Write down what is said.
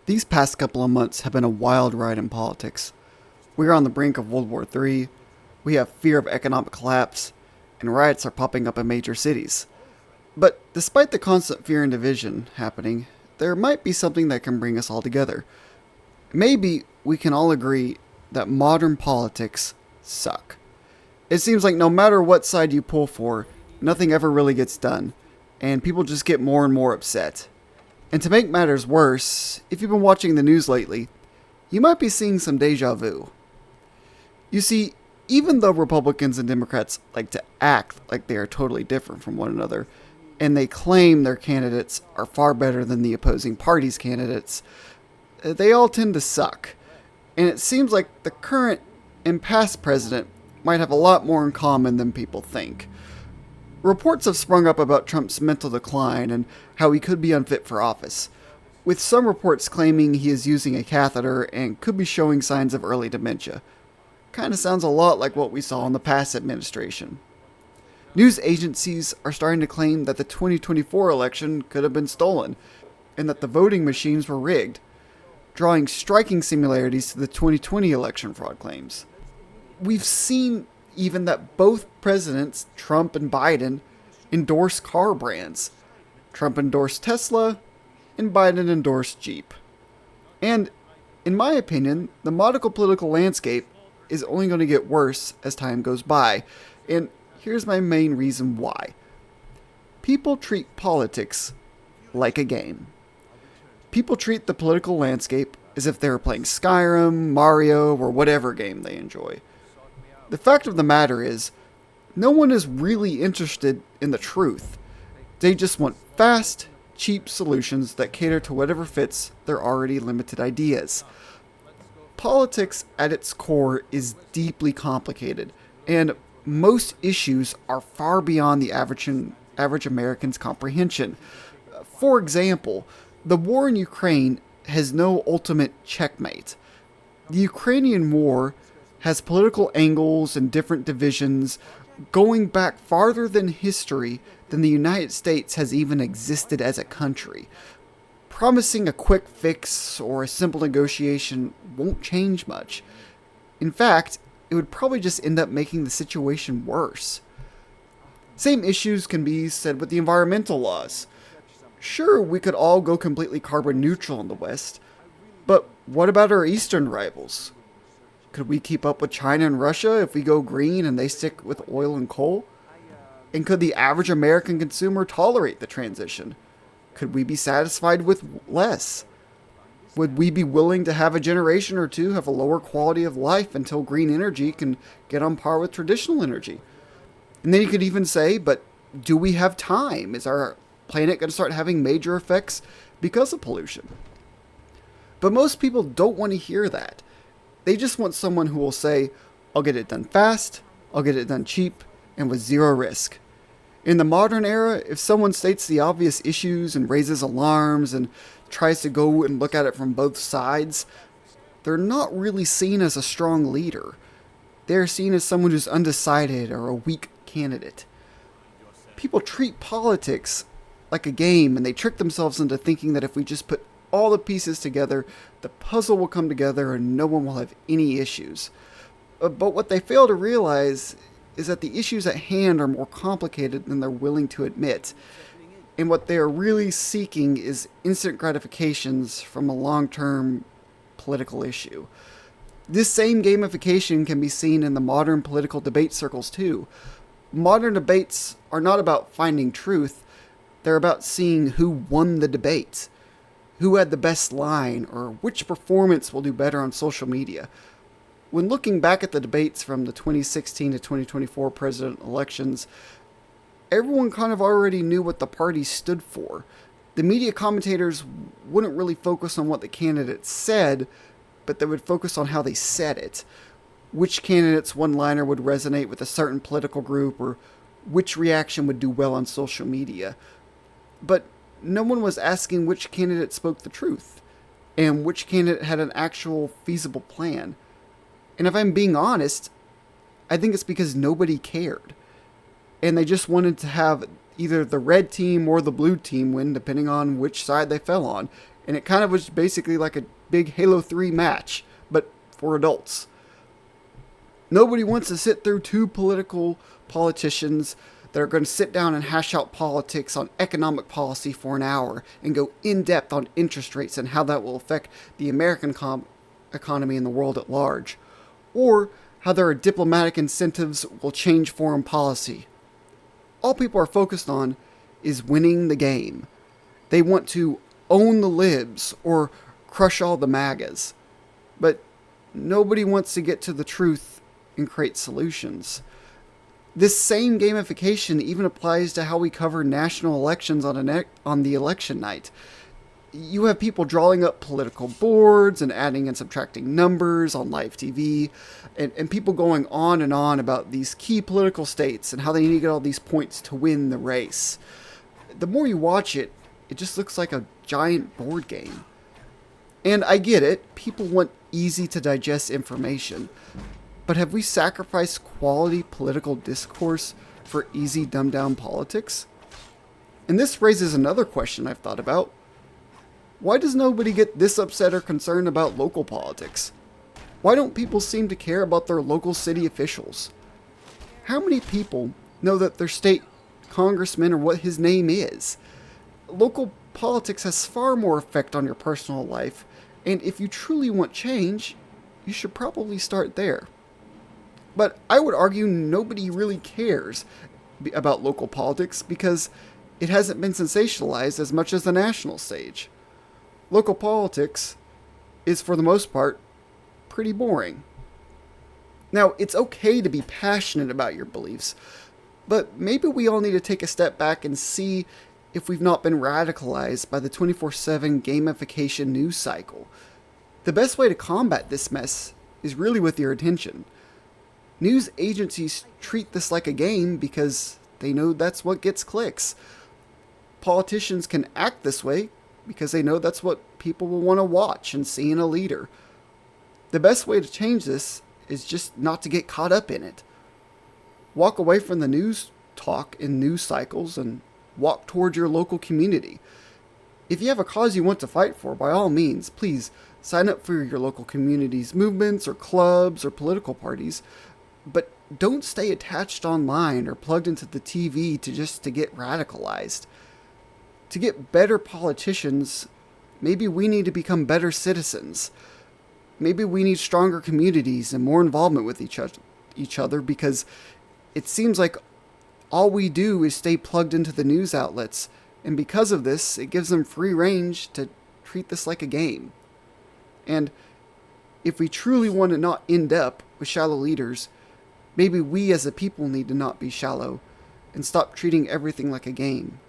These past couple of months have been a wild ride in politics. We are on the brink of World War III, we have fear of economic collapse, and riots are popping up in major cities. But despite the constant fear and division happening, there might be something that can bring us all together. Maybe we can all agree that modern politics suck. It seems like no matter what side you pull for, nothing ever really gets done, and people just get more and more upset. And to make matters worse, if you've been watching the news lately, you might be seeing some deja vu. You see, even though Republicans and Democrats like to act like they are totally different from one another, and they claim their candidates are far better than the opposing party's candidates, they all tend to suck. And it seems like the current and past president might have a lot more in common than people think. Reports have sprung up about Trump's mental decline and how he could be unfit for office, with some reports claiming he is using a catheter and could be showing signs of early dementia. Kinda sounds a lot like what we saw in the past administration. News agencies are starting to claim that the 2024 election could have been stolen, and that the voting machines were rigged, drawing striking similarities to the 2020 election fraud claims. We've seen even that both presidents, Trump and Biden, endorse car brands. Trump endorsed Tesla, and Biden endorsed Jeep. And, in my opinion, the modern political landscape is only going to get worse as time goes by, and here's my main reason why. People treat politics like a game. People treat the political landscape as if they were playing Skyrim, Mario, or whatever game they enjoy. The fact of the matter is, no one is really interested in the truth. They just want fast, cheap solutions that cater to whatever fits their already limited ideas. Politics at its core is deeply complicated, and most issues are far beyond the average American's comprehension. For example, the war in Ukraine has no ultimate checkmate. The Ukrainian war has political angles and different divisions going back farther than history than the United States has even existed as a country. Promising a quick fix or a simple negotiation won't change much. In fact, it would probably just end up making the situation worse. Same issues can be said with the environmental laws. Sure, we could all go completely carbon neutral in the West, but what about our eastern rivals? Could we keep up with China and Russia if we go green and they stick with oil and coal? And could the average American consumer tolerate the transition? Could we be satisfied with less? Would we be willing to have a generation or two have a lower quality of life until green energy can get on par with traditional energy? And then you could even say, but do we have time? Is our planet going to start having major effects because of pollution? But most people don't want to hear that. They just want someone who will say, I'll get it done fast, I'll get it done cheap, and with zero risk. In the modern era, if someone states the obvious issues and raises alarms and tries to go and look at it from both sides, they're not really seen as a strong leader. They're seen as someone who's undecided or a weak candidate. People treat politics like a game, and they trick themselves into thinking that if we just put all the pieces together, the puzzle will come together and no one will have any issues. But what they fail to realize is that the issues at hand are more complicated than they're willing to admit. And what they are really seeking is instant gratifications from a long-term political issue. This same gamification can be seen in the modern political debate circles too. Modern debates are not about finding truth, they're about seeing who won the debate, who had the best line, or which performance will do better on social media. When looking back at the debates from the 2016 to 2024 president elections, everyone kind of already knew what the parties stood for. The media commentators wouldn't really focus on what the candidates said, but they would focus on how they said it. Which candidate's one-liner would resonate with a certain political group, or which reaction would do well on social media. But no one was asking which candidate spoke the truth, and which candidate had an actual feasible plan. And if I'm being honest, I think it's because nobody cared. And they just wanted to have either the red team or the blue team win, depending on which side they fell on. and it kind of was basically like a big Halo 3 match, but for adults. Nobody wants to sit through two politicians that are going to sit down and hash out politics on economic policy for an hour and go in depth on interest rates and how that will affect the American economy and the world at large, or how their diplomatic incentives will change foreign policy. All people are focused on is winning the game. They want to own the libs or crush all the MAGAs. But nobody wants to get to the truth and create solutions. This same gamification even applies to how we cover national elections on the election night. You have people drawing up political boards and adding and subtracting numbers on live TV, and people going on and on about these key political states and how they need to get all these points to win the race. The more you watch it, it just looks like a giant board game. And I get it, people want easy to digest information. But have we sacrificed quality political discourse for easy dumbed down politics? And this raises another question I've thought about. Why does nobody get this upset or concerned about local politics? Why don't people seem to care about their local city officials? How many people know that their state congressman or what his name is? Local politics has far more effect on your personal life, and if you truly want change, you should probably start there. But I would argue nobody really cares about local politics because it hasn't been sensationalized as much as the national stage. Local politics is, for the most part, pretty boring. Now, it's okay to be passionate about your beliefs, but maybe we all need to take a step back and see if we've not been radicalized by the 24/7 gamification news cycle. The best way to combat this mess is really with your attention. News agencies treat this like a game because they know that's what gets clicks. Politicians can act this way because they know that's what people will want to watch and see in a leader. The best way to change this is just not to get caught up in it. Walk away from the news talk in news cycles and walk toward your local community. If you have a cause you want to fight for, by all means, please sign up for your local community's movements or clubs or political parties. But don't stay attached online or plugged into the TV to get radicalized. To get better politicians, maybe we need to become better citizens. Maybe we need stronger communities and more involvement with each other because it seems like all we do is stay plugged into the news outlets, and because of this, it gives them free range to treat this like a game. And if we truly want to not end up with shallow leaders, maybe we as a people need to not be shallow and stop treating everything like a game.